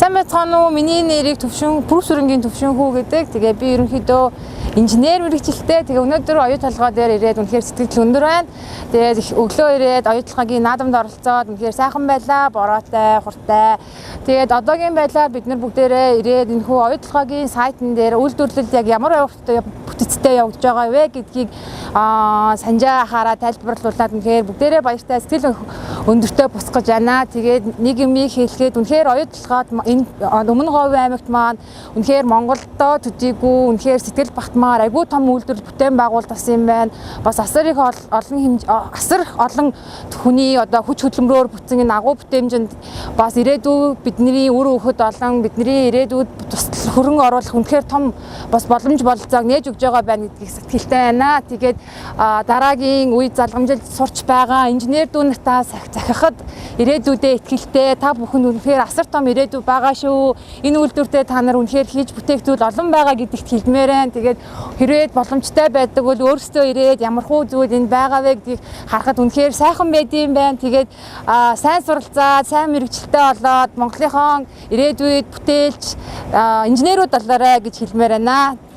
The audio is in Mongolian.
Сайн байцгаана уу? Миний нэрийг Бүрс өрөнгийн төвшин хүү гэдэг. Тэгээ би ерөнхийдөө инженер мэргэжилтэй. Тэгээ өнөөдөр оюу толгой дээр ирээд үнэхээр сэтгэл өндөр байна. Тэгээ өглөө ирээд оюу толгойн наадамд оролцоод үнэхээр сайхан байлаа, бороотой, хуртай. Тэгээд одоогийн байдлаар бид нар бүгдээрээ ирээд энэхүү оюу толгойн сайтн дээр үйлдвэрлэлд яг ямар бүтцтэй явагдаж байгаа вэ гэдгийг санжаа хараа тайлбарлуулад үнэхээр бүгдээрээ баяртай сэтгэл өндөртэй бусгаж байна. Тэгээд нэг юм хэлэхэд үнэхээр оюу толгойд энэ Өмнө Говь аймагт маань үнэхээр Монголдоо төдийгүй үнэхээр сэтгэл багтмаар айгүй том үйлдвэрлэл бүтээн байгуулсан юм байна. Бас асар олон хүний одоо хүч хөдөлмөрөөр бүтсэн энэ агуу бүтээмжинд бас ирээдүй бидний үр хөвгөд олон бидний ирээдүйд тусал хөрөнгө оруулах үнэхээр том бас боломж бололцоог нээж өгж байгаа байна гэдгийг сэтгэлтэй байна. Тэгээд дараагийн үе залгамжилд сурч байгаа инженер дүү нартаа захихад ирээдүйдээ итгэлтэй та бүхэнд үнэхээр асар том ирээдүй байгаа шүү. Энэ үйлдвэртэй та нар үнэхээр хийж бүтээгдвэл олон байгаа гэдэгт хэлмээр байна. Тэгээд хэрвээ боломжтой байдаг бол өөрсдөө ирээд ямархуу зүйл энэ байгаа вэ гэдгийг харахад үнэхээр сайхан байдсан байна. Тэгээд сайн суралцаад, сайн мэргэжилтэй болоод Монголынхон ирээдүйд бүтээлч инженерүүд болоорой гэж хэлмээр байна.